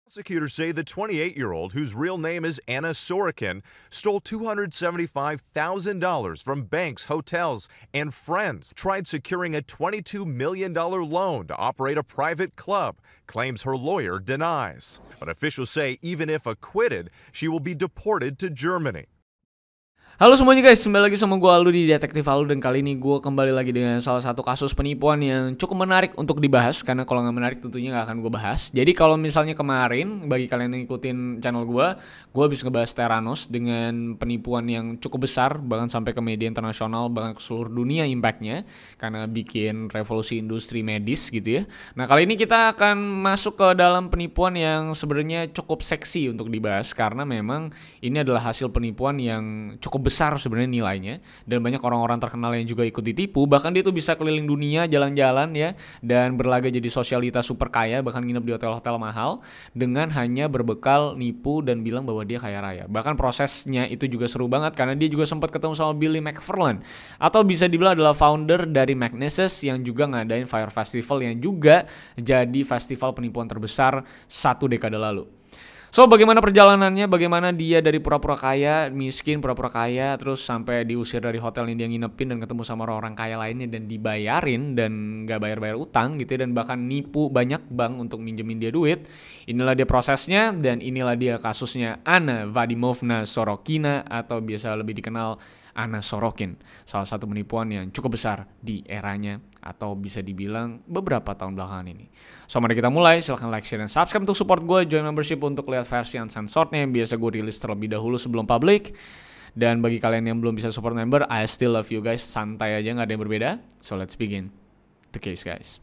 Prosecutors say the 28-year-old, whose real name is Anna Sorokin, stole $275,000 from banks, hotels, and friends, tried securing a $22 million loan to operate a private club, claims her lawyer denies. But officials say even if acquitted, she will be deported to Germany. Halo semuanya guys, kembali lagi sama gue Aldo di Detektif Aldo. Dan kali ini gue kembali lagi dengan salah satu kasus penipuan yang cukup menarik untuk dibahas. Karena kalau nggak menarik tentunya nggak akan gue bahas. Jadi kalau misalnya kemarin, bagi kalian yang ngikutin channel gue habis ngebahas Theranos dengan penipuan yang cukup besar, bahkan sampai ke media internasional, bahkan ke seluruh dunia impactnya, karena bikin revolusi industri medis gitu ya. Nah kali ini kita akan masuk ke dalam penipuan yang sebenarnya cukup seksi untuk dibahas. Karena memang ini adalah hasil penipuan yang cukup besar sebenarnya nilainya, dan banyak orang-orang terkenal yang juga ikut ditipu. Bahkan dia tuh bisa keliling dunia jalan-jalan ya, dan berlaga jadi sosialita super kaya, bahkan nginep di hotel-hotel mahal dengan hanya berbekal nipu dan bilang bahwa dia kaya raya. Bahkan prosesnya itu juga seru banget karena dia juga sempat ketemu sama Billy McFarland, atau bisa dibilang adalah founder dari Magnesis yang juga ngadain Fire Festival yang juga jadi festival penipuan terbesar 1 dekade lalu. So, bagaimana perjalanannya, bagaimana dia dari pura-pura kaya, miskin, pura-pura kaya, terus sampai diusir dari hotel yang dia nginepin dan ketemu sama orang kaya lainnya dan dibayarin dan gak bayar-bayar utang gitu ya, dan bahkan nipu banyak bank untuk minjemin dia duit. Inilah dia prosesnya, dan inilah dia kasusnya Anna Vadimovna Sorokina, atau biasa lebih dikenal Anna Sorokin, salah satu penipuan yang cukup besar di eranya, atau bisa dibilang beberapa tahun belakangan ini. So, mari kita mulai. Silahkan like, share, dan subscribe untuk support gue. Join membership untuk lihat versi uncensorednya yang biasa gue rilis terlebih dahulu sebelum public. Dan bagi kalian yang belum bisa support member, I still love you guys. Santai aja, gak ada yang berbeda. So, let's begin the case, guys.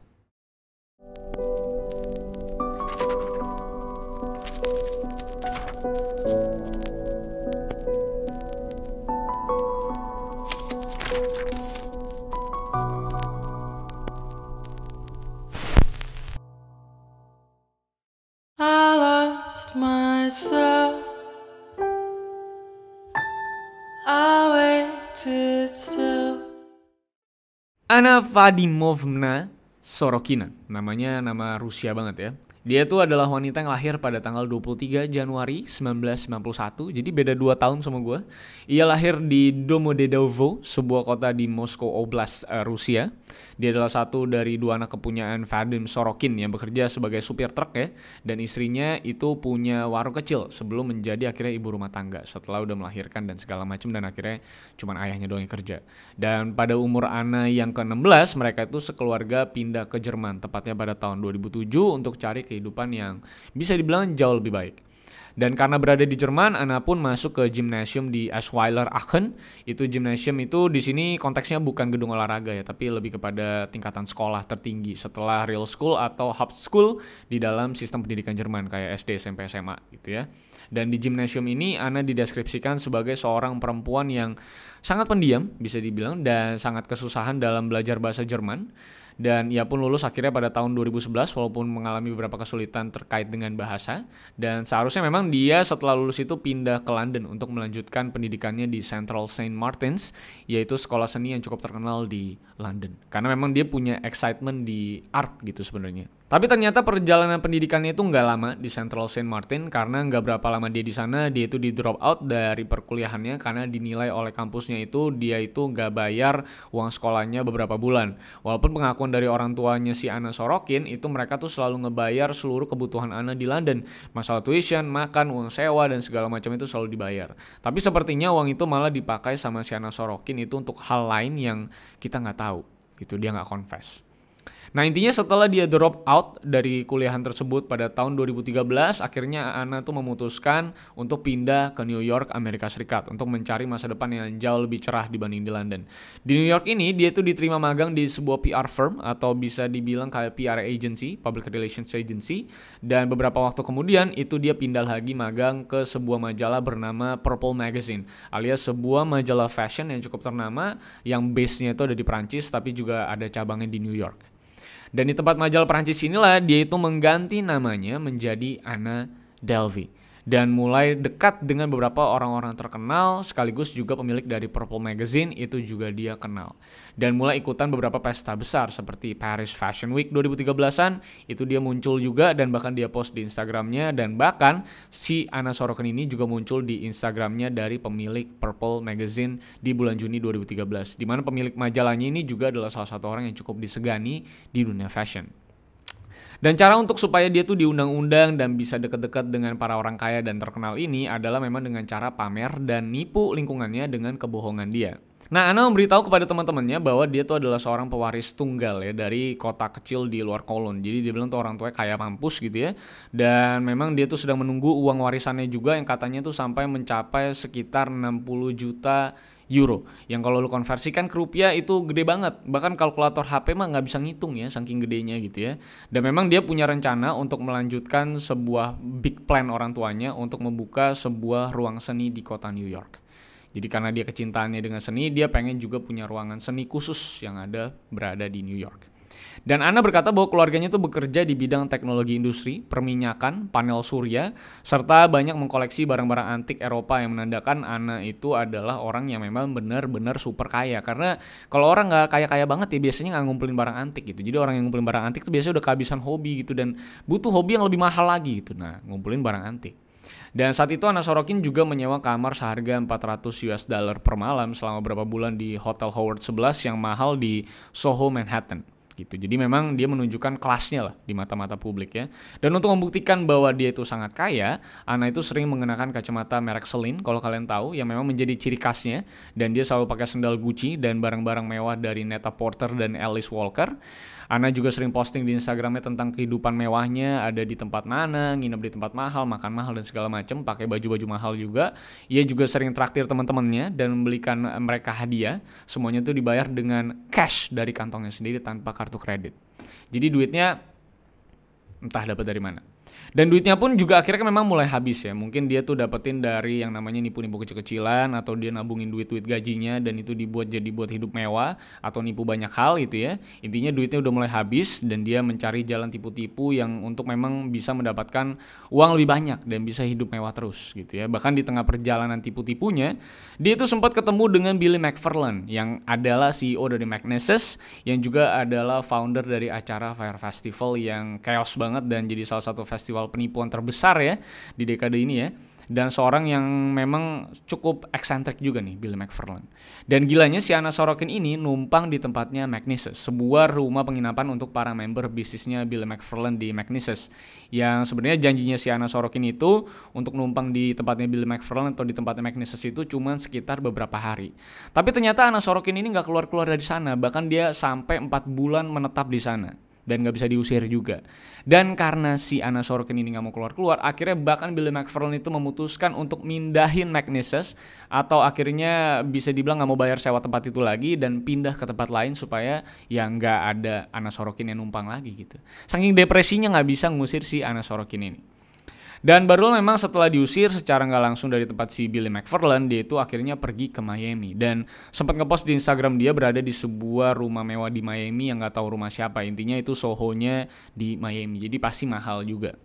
Anna Vadimovna Sorokina, namanya nama Rusia banget ya. Dia tuh adalah wanita yang lahir pada tanggal 23 Januari 1991, jadi beda 2 tahun sama gue. Ia lahir di Domodedovo, sebuah kota di Moskow Oblast, Rusia. Dia adalah satu dari 2 anak kepunyaan Vadim Sorokin yang bekerja sebagai supir truk ya. Dan istrinya itu punya warung kecil sebelum menjadi akhirnya ibu rumah tangga setelah udah melahirkan dan segala macam, dan akhirnya cuman ayahnya doang yang kerja. Dan pada umur Anna yang ke-16, mereka itu sekeluarga pindah ke Jerman, tepatnya pada tahun 2007 untuk cari kehidupan yang bisa dibilang jauh lebih baik. Dan karena berada di Jerman, Anna pun masuk ke gymnasium di Eschweiler Aachen. Itu gymnasium itu di sini konteksnya bukan gedung olahraga ya, tapi lebih kepada tingkatan sekolah tertinggi setelah real school atau Hauptschule di dalam sistem pendidikan Jerman kayak SD, SMP, SMA gitu ya. Dan di gymnasium ini Anna dideskripsikan sebagai seorang perempuan yang sangat pendiam bisa dibilang, dan sangat kesusahan dalam belajar bahasa Jerman. Dan ia pun lulus akhirnya pada tahun 2011 walaupun mengalami beberapa kesulitan terkait dengan bahasa. Dan seharusnya memang dia setelah lulus itu pindah ke London untuk melanjutkan pendidikannya di Central Saint Martins, yaitu sekolah seni yang cukup terkenal di London. Karena memang dia punya excitement di art gitu sebenarnya. Tapi ternyata perjalanan pendidikannya itu nggak lama di Central Saint Martin, karena nggak berapa lama dia di sana, dia itu di drop out dari perkuliahannya karena dinilai oleh kampusnya itu dia itu nggak bayar uang sekolahnya beberapa bulan. Walaupun pengakuan dari orang tuanya si Anna Sorokin itu mereka tuh selalu ngebayar seluruh kebutuhan Anna di London. Masalah tuition, makan, uang sewa, dan segala macam itu selalu dibayar. Tapi sepertinya uang itu malah dipakai sama si Anna Sorokin itu untuk hal lain yang kita nggak tahu. Gitu, dia nggak confess. Nah intinya setelah dia drop out dari kuliahan tersebut pada tahun 2013, akhirnya Anna tuh memutuskan untuk pindah ke New York, Amerika Serikat untuk mencari masa depan yang jauh lebih cerah dibanding di London. Di New York ini dia tuh diterima magang di sebuah PR firm, atau bisa dibilang kayak PR agency, public relations agency. Dan beberapa waktu kemudian itu dia pindah lagi magang ke sebuah majalah bernama Purple Magazine, alias sebuah majalah fashion yang cukup ternama yang base-nya itu ada di Perancis tapi juga ada cabangnya di New York. Dan di tempat majalah Perancis inilah dia itu mengganti namanya menjadi Anna Delvey. dan mulai dekat dengan beberapa orang-orang terkenal, sekaligus juga pemilik dari Purple Magazine itu juga dia kenal. Dan mulai ikutan beberapa pesta besar seperti Paris Fashion Week 2013-an, itu dia muncul juga dan bahkan dia post di Instagramnya, dan bahkan si Anna Sorokin ini juga muncul di Instagramnya dari pemilik Purple Magazine di bulan Juni 2013, di mana pemilik majalahnya ini juga adalah salah satu orang yang cukup disegani di dunia fashion. Dan cara untuk supaya dia tuh diundang-undang dan bisa dekat-dekat dengan para orang kaya dan terkenal ini adalah memang dengan cara pamer dan nipu lingkungannya dengan kebohongan dia. Nah, Anna memberitahu kepada teman-temannya bahwa dia tuh adalah seorang pewaris tunggal ya dari kota kecil di luar Cologne. Jadi dia bilang tuh orang tuanya kaya mampus gitu ya. Dan memang dia tuh sedang menunggu uang warisannya juga yang katanya tuh sampai mencapai sekitar 60 juta euro, yang kalau lu konversikan ke rupiah itu gede banget. Bahkan kalkulator HP mah nggak bisa ngitung ya, saking gedenya gitu ya. Dan memang dia punya rencana untuk melanjutkan sebuah big plan orang tuanya untuk membuka sebuah ruang seni di kota New York. Jadi karena dia kecintaannya dengan seni, dia pengen juga punya ruangan seni khusus yang berada di New York. Dan Anna berkata bahwa keluarganya itu bekerja di bidang teknologi industri, perminyakan, panel surya, serta banyak mengkoleksi barang-barang antik Eropa, yang menandakan Anna itu adalah orang yang memang benar-benar super kaya. Karena kalau orang nggak kaya-kaya banget ya biasanya nggak ngumpulin barang antik gitu. Jadi orang yang ngumpulin barang antik itu biasanya udah kehabisan hobi gitu dan butuh hobi yang lebih mahal lagi gitu. Nah, ngumpulin barang antik. Dan saat itu Anna Sorokin juga menyewa kamar seharga $400 per malam selama beberapa bulan di Hotel Howard 11 yang mahal di Soho, Manhattan. Gitu. Jadi memang dia menunjukkan kelasnya lah di mata-mata publik ya. Dan untuk membuktikan bahwa dia itu sangat kaya, Anna itu sering mengenakan kacamata merek Celine kalau kalian tahu, yang memang menjadi ciri khasnya, dan dia selalu pakai sendal Gucci dan barang-barang mewah dari Net-a-Porter dan Alice Walker. Anna juga sering posting di Instagramnya tentang kehidupan mewahnya, ada di tempat mana, nginep di tempat mahal, makan mahal dan segala macam, pakai baju-baju mahal juga. Ia juga sering traktir teman-temannya dan membelikan mereka hadiah. Semuanya itu dibayar dengan cash dari kantongnya sendiri tanpa kartu kredit. Jadi duitnya entah dapat dari mana. Dan duitnya pun juga akhirnya memang mulai habis ya. Mungkin dia tuh dapetin dari yang namanya nipu-nipu kecil-kecilan, atau dia nabungin duit-duit gajinya dan itu dibuat jadi buat hidup mewah, atau nipu banyak hal gitu ya. Intinya duitnya udah mulai habis dan dia mencari jalan tipu-tipu yang untuk memang bisa mendapatkan uang lebih banyak dan bisa hidup mewah terus gitu ya. Bahkan di tengah perjalanan tipu-tipunya, dia itu sempat ketemu dengan Billy McFarland yang adalah CEO dari Magneses, yang juga adalah founder dari acara Fire Festival yang chaos banget dan jadi salah satu festival penipuan terbesar ya di dekade ini ya. Dan seorang yang memang cukup eksentrik juga nih, Billy McFarland. Dan gilanya si Anna Sorokin ini numpang di tempatnya Magneses, sebuah rumah penginapan untuk para member bisnisnya Billy McFarland di Magneses. Yang sebenarnya janjinya si Anna Sorokin itu untuk numpang di tempatnya Billy McFarland atau di tempatnya Magneses itu cuma sekitar beberapa hari. Tapi ternyata Anna Sorokin ini nggak keluar-keluar dari sana, bahkan dia sampai 4 bulan menetap di sana. Dan gak bisa diusir juga. Dan karena si Anna Sorokin ini gak mau keluar-keluar, akhirnya bahkan Billy McFarland itu memutuskan untuk mindahin Magneses, atau akhirnya bisa dibilang gak mau bayar sewa tempat itu lagi dan pindah ke tempat lain supaya ya gak ada Anna Sorokin yang numpang lagi gitu. Saking depresinya gak bisa ngusir si Anna Sorokin ini. Dan baru memang setelah diusir secara nggak langsung dari tempat si Billy McFarland, dia itu akhirnya pergi ke Miami dan sempat ngepost di Instagram dia berada di sebuah rumah mewah di Miami yang nggak tahu rumah siapa. Intinya itu Soho-nya di Miami, jadi pasti mahal juga.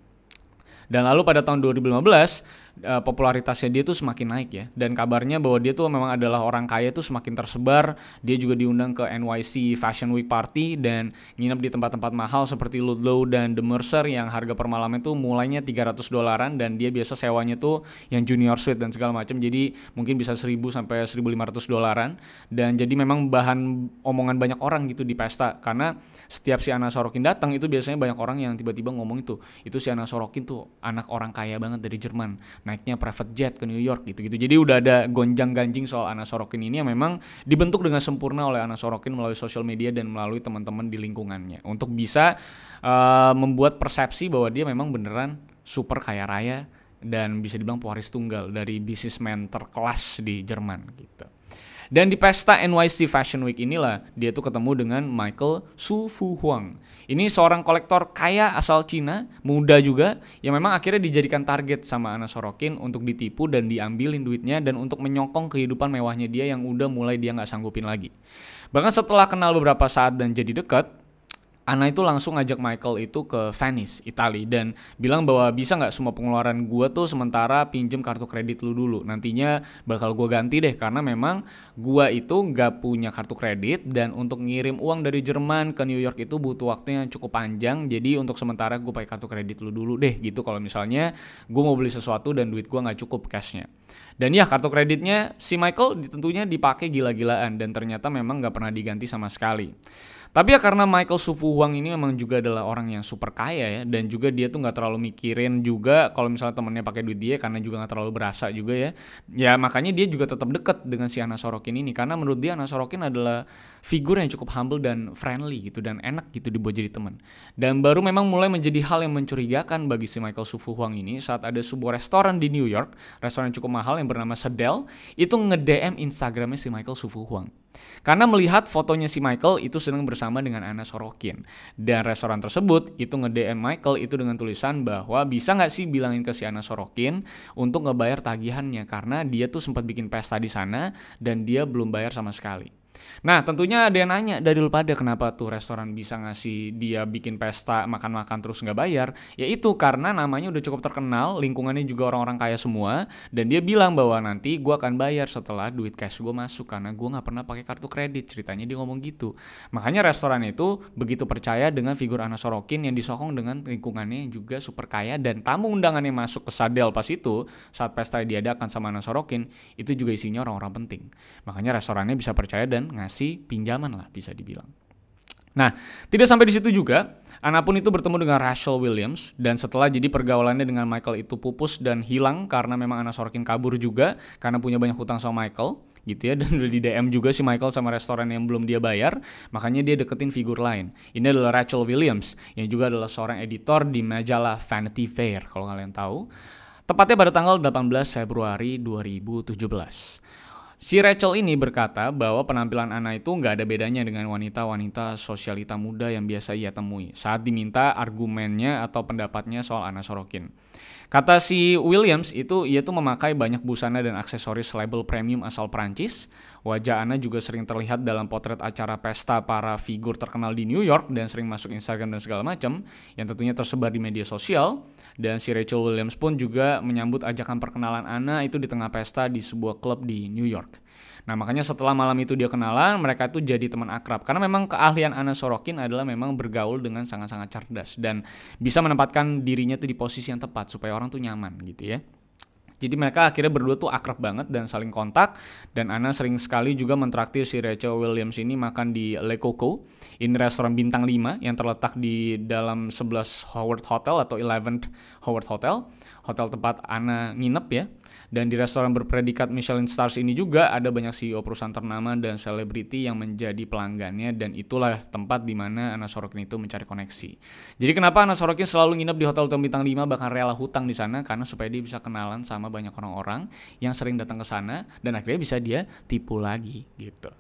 Dan lalu pada tahun 2015 popularitasnya dia tuh semakin naik ya. Dan kabarnya bahwa dia tuh memang adalah orang kaya tuh semakin tersebar. Dia juga diundang ke NYC Fashion Week Party dan nginep di tempat-tempat mahal seperti Ludlow dan The Mercer yang harga per malamnya tuh mulainya $300 dan dia biasa sewanya tuh yang junior suite dan segala macam. Jadi mungkin bisa 1.000 sampai $1.500. Dan jadi memang bahan omongan banyak orang gitu di pesta, karena setiap si Anna Sorokin datang itu biasanya banyak orang yang tiba-tiba ngomong itu si Anna Sorokin tuh anak orang kaya banget dari Jerman, naiknya private jet ke New York gitu-gitu. Jadi udah ada gonjang-ganjing soal Anna Sorokin ini yang memang dibentuk dengan sempurna oleh Anna Sorokin melalui sosial media dan melalui teman-teman di lingkungannya untuk bisa membuat persepsi bahwa dia memang beneran super kaya raya dan bisa dibilang pewaris tunggal dari businessman terkelas di Jerman gitu. Dan di pesta NYC Fashion Week inilah dia tuh ketemu dengan Michael Su Fu Huang. Ini seorang kolektor kaya asal Cina, muda juga, yang memang akhirnya dijadikan target sama Anna Sorokin untuk ditipu dan diambilin duitnya dan untuk menyokong kehidupan mewahnya dia yang udah mulai dia nggak sanggupin lagi. Bahkan setelah kenal beberapa saat dan jadi dekat, Anna itu langsung ngajak Michael itu ke Venice, Italia, dan bilang bahwa bisa nggak semua pengeluaran gue tuh sementara pinjem kartu kredit lu dulu. Nantinya bakal gue ganti deh karena memang gue itu nggak punya kartu kredit dan untuk ngirim uang dari Jerman ke New York itu butuh waktunya yang cukup panjang. Jadi untuk sementara gue pakai kartu kredit lu dulu deh gitu kalau misalnya gue mau beli sesuatu dan duit gue nggak cukup cashnya. Dan ya kartu kreditnya si Michael tentunya dipakai gila-gilaan dan ternyata memang nggak pernah diganti sama sekali. Tapi ya karena Michael Su Fu Huang ini memang juga adalah orang yang super kaya ya, dan juga dia tuh nggak terlalu mikirin juga kalau misalnya temennya pakai duit dia karena juga nggak terlalu berasa juga ya. Ya makanya dia juga tetap deket dengan si Anna Sorokin ini karena menurut dia Anna Sorokin adalah figur yang cukup humble dan friendly gitu dan enak gitu dibuat jadi teman. Dan baru memang mulai menjadi hal yang mencurigakan bagi si Michael Su Fu Huang ini saat ada sebuah restoran di New York, restoran yang cukup mahal yang bernama Sedel, itu nge-DM Instagramnya si Michael Su Fu Huang. Karena melihat fotonya si Michael itu sedang bersama dengan Anna Sorokin. Dan restoran tersebut itu nge-DM Michael itu dengan tulisan bahwa bisa gak sih bilangin ke si Anna Sorokin untuk ngebayar tagihannya. Karena dia tuh sempat bikin pesta di sana dan dia belum bayar sama sekali. Nah tentunya ada yang nanya dari lu pada kenapa tuh restoran bisa ngasih dia bikin pesta makan-makan terus nggak bayar. Ya itu karena namanya udah cukup terkenal, lingkungannya juga orang-orang kaya semua. Dan dia bilang bahwa nanti gue akan bayar setelah duit cash gue masuk karena gue nggak pernah pakai kartu kredit. Ceritanya dia ngomong gitu. Makanya restoran itu begitu percaya dengan figur Anna Sorokin yang disokong dengan lingkungannya yang juga super kaya. Dan tamu undangan yang masuk ke Sadel pas itu saat pesta diadakan sama Anna Sorokin itu juga isinya orang-orang penting. Makanya restorannya bisa percaya dan ngasih pinjaman lah bisa dibilang. Nah, tidak sampai di situ juga, Anna pun itu bertemu dengan Rachel Williams dan setelah jadi pergaulannya dengan Michael itu pupus dan hilang karena memang Anna Sorokin kabur juga karena punya banyak hutang sama Michael gitu ya, dan udah di DM juga si Michael sama restoran yang belum dia bayar, makanya dia deketin figur lain. Ini adalah Rachel Williams yang juga adalah seorang editor di majalah Vanity Fair kalau kalian tahu. Tepatnya pada tanggal 18 Februari 2017. Si Rachel ini berkata bahwa penampilan Anna itu nggak ada bedanya dengan wanita-wanita sosialita muda yang biasa ia temui saat diminta argumennya atau pendapatnya soal Anna Sorokin. Kata si Williams itu ia tuh memakai banyak busana dan aksesoris label premium asal Prancis. Wajah Anna juga sering terlihat dalam potret acara pesta para figur terkenal di New York dan sering masuk Instagram dan segala macam yang tentunya tersebar di media sosial. Dan si Rachel Williams pun juga menyambut ajakan perkenalan Anna itu di tengah pesta di sebuah klub di New York. Nah makanya setelah malam itu dia kenalan, mereka itu jadi teman akrab. Karena memang keahlian Anna Sorokin adalah memang bergaul dengan sangat-sangat cerdas dan bisa menempatkan dirinya tuh di posisi yang tepat supaya orang tuh nyaman gitu ya. Jadi mereka akhirnya berdua tuh akrab banget dan saling kontak. Dan Anna sering sekali juga mentraktir si Rachel Williams ini makan di Le Coco. Ini restoran bintang 5 yang terletak di dalam 11 Howard Hotel atau 11th Howard Hotel. Hotel tempat Anna nginep ya. Dan di restoran berpredikat Michelin Stars ini juga ada banyak CEO perusahaan ternama dan selebriti yang menjadi pelanggannya. Dan itulah tempat di mana Anna Sorokin itu mencari koneksi. Jadi kenapa Anna Sorokin selalu nginep di hotel bintang 5 bahkan rela hutang di sana? Karena supaya dia bisa kenalan sama banyak orang-orang yang sering datang ke sana dan akhirnya bisa dia tipu lagi gitu.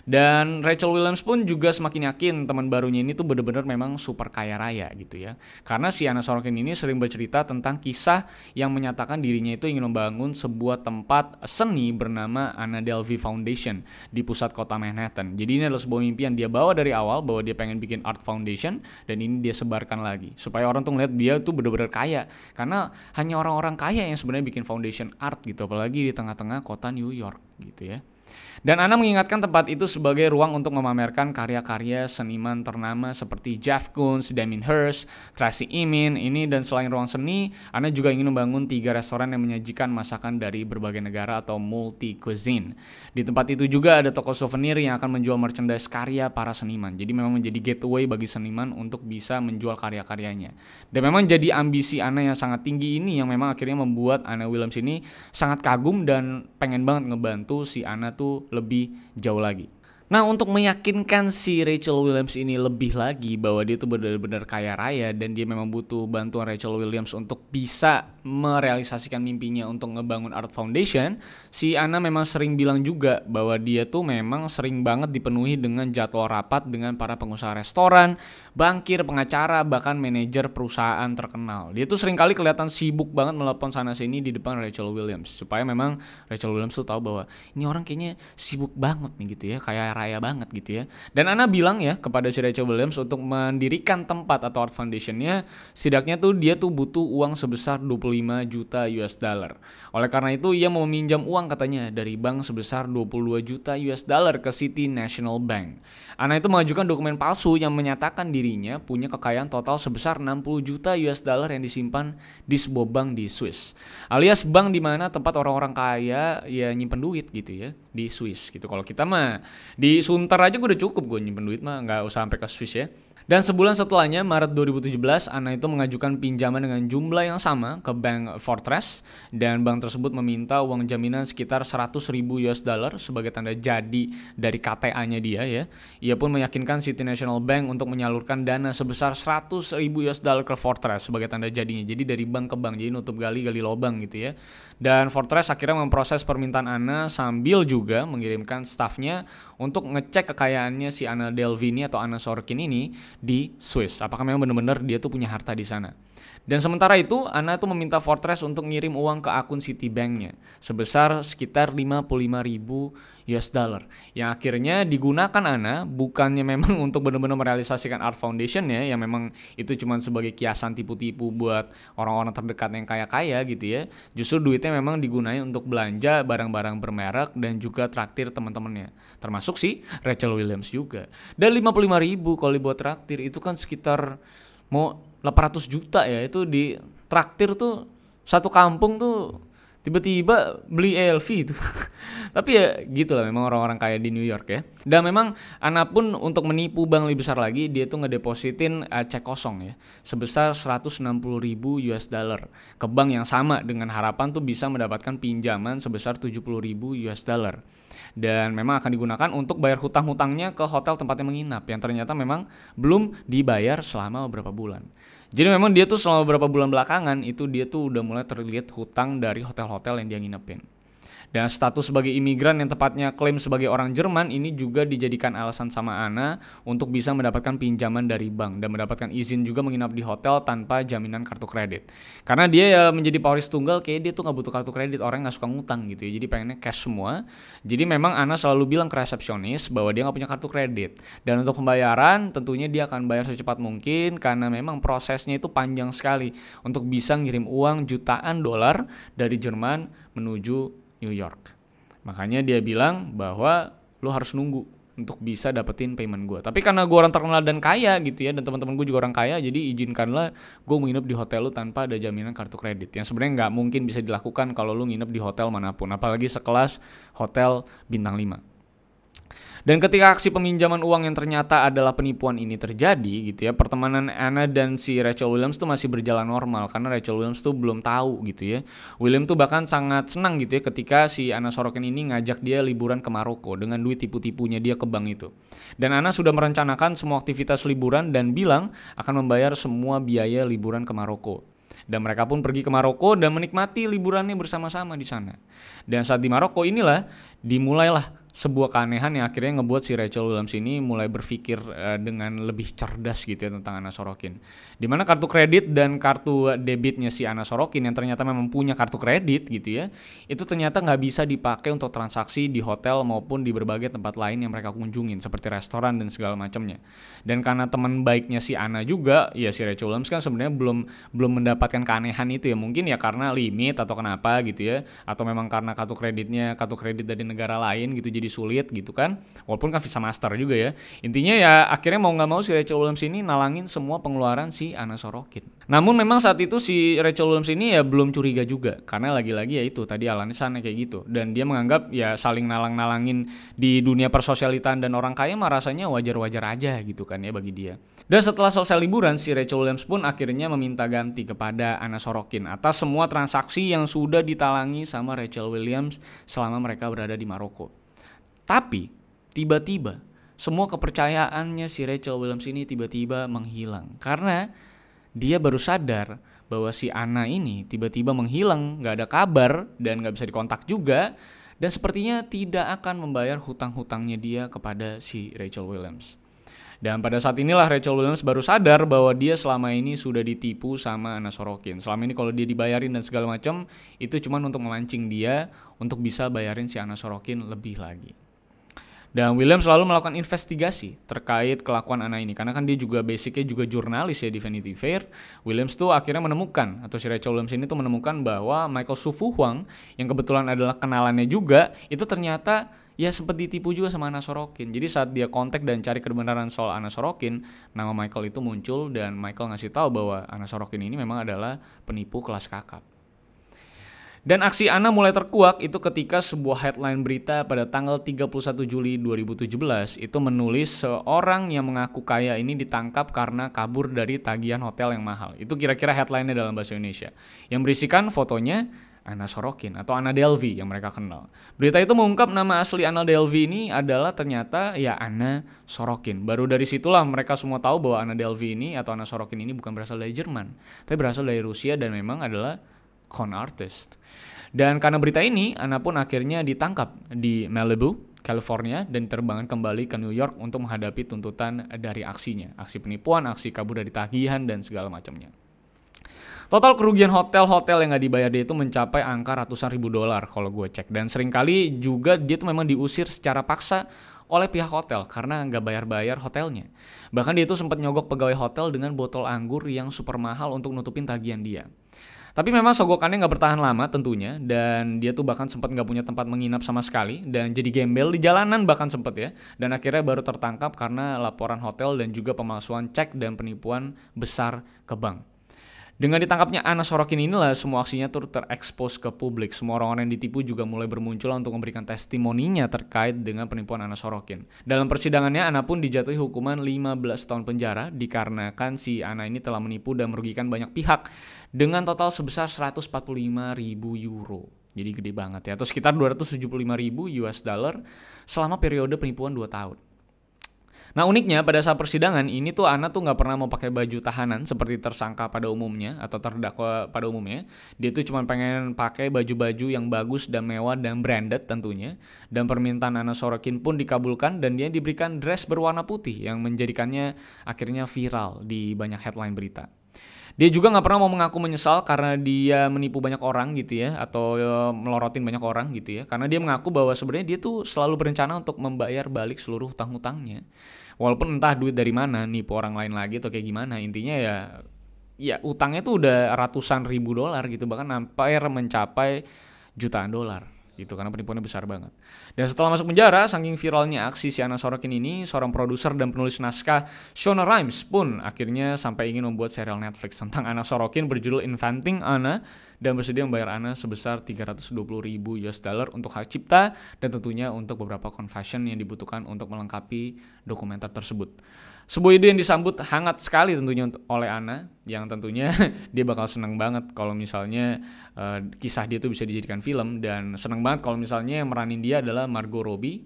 Dan Rachel Williams pun juga semakin yakin teman barunya ini tuh benar-benar memang super kaya raya gitu ya. Karena si Anna Sorokin ini sering bercerita tentang kisah yang menyatakan dirinya itu ingin membangun sebuah tempat seni bernama Anna Delvey Foundation di pusat kota Manhattan. Jadi ini adalah sebuah mimpi yang dia bawa dari awal bahwa dia pengen bikin art foundation dan ini dia sebarkan lagi supaya orang tuh ngeliat dia tuh benar-benar kaya. Karena hanya orang-orang kaya yang sebenarnya bikin foundation art gitu, apalagi di tengah-tengah kota New York gitu ya. Dan Anna mengingatkan tempat itu sebagai ruang untuk memamerkan karya-karya seniman ternama seperti Jeff Koons, Damien Hirst, Tracey Emin, ini dan selain ruang seni, Anna juga ingin membangun 3 restoran yang menyajikan masakan dari berbagai negara atau multi-cuisine. Di tempat itu juga ada toko souvenir yang akan menjual merchandise karya para seniman. Jadi memang menjadi gateway bagi seniman untuk bisa menjual karya-karyanya. Dan memang jadi ambisi Anna yang sangat tinggi ini yang memang akhirnya membuat Anna Williams ini sangat kagum dan pengen banget ngebantu si Anna tuh lebih jauh lagi. Nah untuk meyakinkan si Rachel Williams ini lebih lagi bahwa dia tuh benar-benar kaya raya dan dia memang butuh bantuan Rachel Williams untuk bisa merealisasikan mimpinya untuk ngebangun art foundation, si Anna memang sering bilang juga bahwa dia tuh memang sering banget dipenuhi dengan jadwal rapat dengan para pengusaha restoran, bankir, pengacara, bahkan manajer perusahaan terkenal. Dia tuh sering kali kelihatan sibuk banget melepon sana sini di depan Rachel Williams supaya memang Rachel Williams tuh tahu bahwa ini orang kayaknya sibuk banget nih gitu ya, kayak kaya banget gitu ya. Dan Anna bilang ya kepada si Rachel Williams untuk mendirikan tempat atau art foundationnya, setidaknya tuh dia tuh butuh uang sebesar 25 juta US dollar. Oleh karena itu ia mau meminjam uang katanya dari bank sebesar 22 juta US dollar ke City National Bank. Anna itu mengajukan dokumen palsu yang menyatakan dirinya punya kekayaan total sebesar 60 juta US dollar yang disimpan di sebuah bank di Swiss. Alias bank di mana tempat orang-orang kaya ya nyimpen duit gitu ya, di Swiss gitu. Kalau kita mah di Sunter aja gue udah cukup gue nyimpen duit mah, nggak usah sampai ke Swiss ya. Dan sebulan setelahnya, Maret 2017, Anna itu mengajukan pinjaman dengan jumlah yang sama ke Bank Fortress, dan bank tersebut meminta uang jaminan sekitar 100.000 US dollar sebagai tanda jadi dari KTA-nya dia ya. Ia pun meyakinkan City National Bank untuk menyalurkan dana sebesar 100.000 US dollar ke Fortress sebagai tanda jadinya. Jadi dari bank ke bank, jadi nutup gali lobang gitu ya. Dan Fortress akhirnya memproses permintaan Anna sambil juga mengirimkan stafnya untuk ngecek kekayaannya si Anna Delvini atau Anna Sorokin ini di Swiss. Apakah memang benar-benar dia tuh punya harta di sana. Dan sementara itu, Anna tuh meminta Fortress untuk ngirim uang ke akun Citibank-nya sebesar sekitar 55.000 US dollar. Yang akhirnya digunakan Anna bukannya memang untuk benar-benar merealisasikan Art Foundation-nya, yang memang itu cuma sebagai kiasan tipu-tipu buat orang-orang terdekat yang kaya-kaya gitu ya. Justru duitnya memang digunain untuk belanja barang-barang bermerek dan juga traktir teman-temannya. Termasuk si Rachel Williams juga. Dan 55.000 kalau dibuat traktir itu kan sekitar mau 800 juta ya, itu di traktir tuh satu kampung tuh tiba-tiba beli LV itu. Tapi ya gitulah memang orang-orang kaya di New York ya. Dan memang Anna pun untuk menipu bank lebih besar lagi, dia tuh ngedepositin cek kosong ya sebesar 160.000 US dollar ke bank yang sama dengan harapan tuh bisa mendapatkan pinjaman sebesar 70.000 US dollar. Dan memang akan digunakan untuk bayar hutang-hutangnya ke hotel tempatnya menginap yang ternyata memang belum dibayar selama beberapa bulan. Jadi memang dia tuh selama beberapa bulan belakangan itu dia tuh udah mulai terlihat hutang dari hotel-hotel yang dia nginepin. Dan status sebagai imigran yang tepatnya klaim sebagai orang Jerman ini juga dijadikan alasan sama Anna untuk bisa mendapatkan pinjaman dari bank dan mendapatkan izin juga menginap di hotel tanpa jaminan kartu kredit. Karena dia ya menjadi pewaris tunggal, kayak dia tuh gak butuh kartu kredit, orang gak suka ngutang gitu ya, jadi pengennya cash semua. Jadi memang Anna selalu bilang ke resepsionis bahwa dia gak punya kartu kredit. Dan untuk pembayaran tentunya dia akan bayar secepat mungkin karena memang prosesnya itu panjang sekali untuk bisa ngirim uang jutaan dolar dari Jerman menuju New York. Makanya dia bilang bahwa lo harus nunggu untuk bisa dapetin payment gue. Tapi karena gue orang terkenal dan kaya gitu ya, dan teman-teman gue juga orang kaya, jadi izinkanlah gue menginap di hotel lo tanpa ada jaminan kartu kredit. Yang sebenarnya nggak mungkin bisa dilakukan kalau lo nginep di hotel manapun, apalagi sekelas hotel bintang 5. Dan ketika aksi peminjaman uang yang ternyata adalah penipuan ini terjadi gitu ya, pertemanan Anna dan si Rachel Williams tuh masih berjalan normal karena Rachel Williams tuh belum tahu gitu ya. William tuh bahkan sangat senang gitu ya ketika si Anna Sorokin ini ngajak dia liburan ke Maroko dengan duit tipu-tipunya dia ke bank itu. Dan Anna sudah merencanakan semua aktivitas liburan dan bilang akan membayar semua biaya liburan ke Maroko. Dan mereka pun pergi ke Maroko dan menikmati liburannya bersama-sama di sana. Dan saat di Maroko inilah dimulailah sebuah keanehan yang akhirnya ngebuat si Rachel Williams ini mulai berpikir dengan lebih cerdas gitu ya tentang Anna Sorokin. Dimana kartu kredit dan kartu debitnya si Anna Sorokin yang ternyata memang punya kartu kredit gitu ya, itu ternyata nggak bisa dipakai untuk transaksi di hotel maupun di berbagai tempat lain yang mereka kunjungin seperti restoran dan segala macamnya. Dan karena teman baiknya si Anna juga, ya si Rachel Williams kan sebenarnya belum mendapatkan keanehan itu ya, mungkin ya karena limit atau kenapa gitu ya, atau memang karena kartu kredit dari negara lain gitu jadi sulit gitu kan, walaupun kan Visa Master juga ya. Intinya ya akhirnya mau nggak mau si Rachel Williams ini nalangin semua pengeluaran si Anna Sorokin. Namun memang saat itu si Rachel Williams ini ya belum curiga juga karena lagi-lagi ya itu tadi alasannya kayak gitu, dan dia menganggap ya saling nalang-nalangin di dunia persosialitan dan orang kaya mah rasanya wajar-wajar aja gitu kan ya bagi dia. Dan setelah selesai liburan, si Rachel Williams pun akhirnya meminta ganti kepada Anna Sorokin atas semua transaksi yang sudah ditalangi sama Rachel Williams selama mereka berada di Maroko. Tapi tiba-tiba semua kepercayaannya si Rachel Williams ini tiba-tiba menghilang karena dia baru sadar bahwa si Anna ini tiba-tiba menghilang, gak ada kabar dan gak bisa dikontak juga, dan sepertinya tidak akan membayar hutang-hutangnya dia kepada si Rachel Williams. Dan pada saat inilah Rachel Williams baru sadar bahwa dia selama ini sudah ditipu sama Anna Sorokin. Selama ini kalau dia dibayarin dan segala macam itu cuma untuk memancing dia untuk bisa bayarin si Anna Sorokin lebih lagi. Dan William selalu melakukan investigasi terkait kelakuan Anna ini. Karena kan dia juga basicnya juga jurnalis ya di Vanity Fair. Williams tuh akhirnya menemukan, atau si Rachel Williams ini tuh menemukan bahwa Michael Su Fu Huang, yang kebetulan adalah kenalannya juga, itu ternyata ya sempat ditipu juga sama Anna Sorokin. Jadi saat dia kontak dan cari kebenaran soal Anna Sorokin, nama Michael itu muncul dan Michael ngasih tahu bahwa Anna Sorokin ini memang adalah penipu kelas kakap. Dan aksi Anna mulai terkuak itu ketika sebuah headline berita pada tanggal 31 Juli 2017 itu menulis seorang yang mengaku kaya ini ditangkap karena kabur dari tagihan hotel yang mahal. Itu kira-kira headline-nya dalam bahasa Indonesia. Yang berisikan fotonya Anna Sorokin atau Anna Delvey yang mereka kenal. Berita itu mengungkap nama asli Anna Delvey ini adalah ternyata ya Anna Sorokin. Baru dari situlah mereka semua tahu bahwa Anna Delvey ini atau Anna Sorokin ini bukan berasal dari Jerman, tapi berasal dari Rusia dan memang adalah con artist. Dan karena berita ini, Anna pun akhirnya ditangkap di Malibu, California, dan terbangkan kembali ke New York untuk menghadapi tuntutan dari aksinya. Aksi penipuan, aksi kabur dari tagihan, dan segala macamnya. Total kerugian hotel-hotel yang gak dibayar dia itu mencapai angka ratusan ribu dolar kalau gue cek. Dan seringkali juga dia tuh memang diusir secara paksa oleh pihak hotel karena nggak bayar-bayar hotelnya. Bahkan dia itu sempat nyogok pegawai hotel dengan botol anggur yang super mahal untuk nutupin tagihan dia. Tapi memang sogokannya nggak bertahan lama tentunya, dan dia tuh bahkan sempat nggak punya tempat menginap sama sekali, dan jadi gembel di jalanan bahkan sempat ya. Dan akhirnya baru tertangkap karena laporan hotel dan juga pemalsuan cek dan penipuan besar ke bank. Dengan ditangkapnya Anna Sorokin inilah semua aksinya tuh terekspos ke publik. Semua orang-orang yang ditipu juga mulai bermunculan untuk memberikan testimoninya terkait dengan penipuan Anna Sorokin. Dalam persidangannya, Anna pun dijatuhi hukuman 15 tahun penjara dikarenakan si Anna ini telah menipu dan merugikan banyak pihak dengan total sebesar 145.000 euro. Jadi gede banget ya, atau sekitar 275.000 US dollar selama periode penipuan 2 tahun. Nah uniknya pada saat persidangan ini tuh Anna tuh nggak pernah mau pakai baju tahanan seperti tersangka pada umumnya atau terdakwa pada umumnya. Dia tuh cuma pengen pakai baju-baju yang bagus dan mewah dan branded tentunya. Dan permintaan Anna Sorokin pun dikabulkan dan dia diberikan dress berwarna putih yang menjadikannya akhirnya viral di banyak headline berita. Dia juga nggak pernah mau mengaku menyesal karena dia menipu banyak orang gitu ya, atau melorotin banyak orang gitu ya. Karena dia mengaku bahwa sebenarnya dia tuh selalu berencana untuk membayar balik seluruh hutang-hutangnya. Walaupun entah duit dari mana, nipu orang lain lagi atau kayak gimana, intinya ya utangnya tuh udah ratusan ribu dolar gitu, bahkan sampai mencapai jutaan dolar gitu karena penipuannya besar banget. Dan setelah masuk penjara, saking viralnya aksi si Anna Sorokin ini, seorang produser dan penulis naskah Shonda Rhimes pun akhirnya sampai ingin membuat serial Netflix tentang Anna Sorokin berjudul Inventing Anna dan bersedia membayar Anna sebesar 320.000 US dollar untuk hak cipta dan tentunya untuk beberapa confession yang dibutuhkan untuk melengkapi dokumenter tersebut. Sebuah ide yang disambut hangat sekali tentunya oleh Anna, yang tentunya dia bakal senang banget kalau misalnya kisah dia tuh bisa dijadikan film, dan senang banget kalau misalnya yang meranin dia adalah Margot Robbie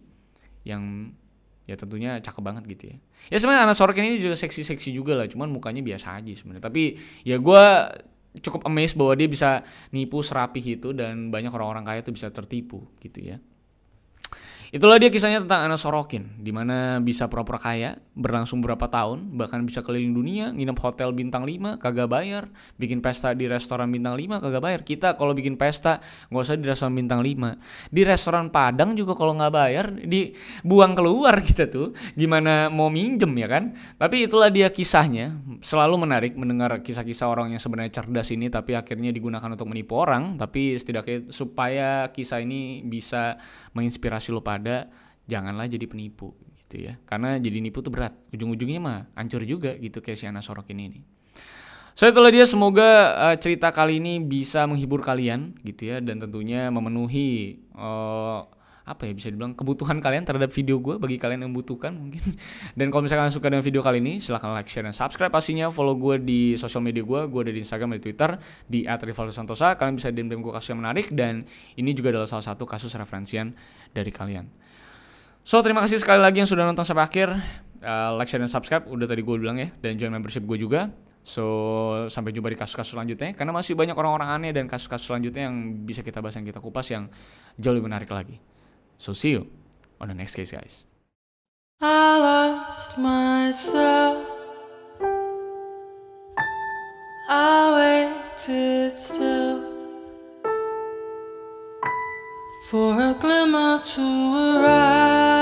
yang ya tentunya cakep banget gitu ya. Ya sebenarnya Anna Sorokin ini juga seksi-seksi juga lah, cuman mukanya biasa aja sebenarnya. Tapi ya gue cukup amazed bahwa dia bisa nipu serapih itu dan banyak orang-orang kaya tuh bisa tertipu gitu ya. Itulah dia kisahnya tentang Anna Sorokin, di mana bisa pura-pura kaya, berlangsung berapa tahun, bahkan bisa keliling dunia, nginep hotel bintang 5, kagak bayar, bikin pesta di restoran bintang 5, kagak bayar. Kita kalau bikin pesta, nggak usah di restoran bintang 5. Di restoran Padang juga kalau nggak bayar, dibuang keluar kita tuh, gimana mau minjem ya kan? Tapi itulah dia kisahnya, selalu menarik mendengar kisah-kisah orang yang sebenarnya cerdas ini, tapi akhirnya digunakan untuk menipu orang, tapi setidaknya supaya kisah ini bisa menginspirasi lo pada janganlah jadi penipu gitu ya, karena jadi nipu tuh berat, ujung-ujungnya mah hancur juga gitu kayak si Anna Sorokin ini. So itulah dia, semoga cerita kali ini bisa menghibur kalian gitu ya, dan tentunya memenuhi apa ya bisa dibilang kebutuhan kalian terhadap video gue, bagi kalian yang membutuhkan mungkin. Dan kalau misalkan suka dengan video kali ini, silahkan like, share, dan subscribe pastinya. Follow gue di sosial media gue ada di Instagram, di Twitter, di @rivaldosantosa. Kalian bisa DM gue kasus yang menarik, dan ini juga adalah salah satu kasus referensian dari kalian. So, terima kasih sekali lagi yang sudah nonton sampai akhir. Like, share, dan subscribe, udah tadi gue bilang ya, dan join membership gue juga. So, sampai jumpa di kasus-kasus selanjutnya, karena masih banyak orang-orang aneh dan kasus-kasus selanjutnya yang bisa kita bahas, yang kita kupas, yang jauh lebih menarik lagi. So see you on the next case, guys. I lost myself. I waited still for a glimmer to arise.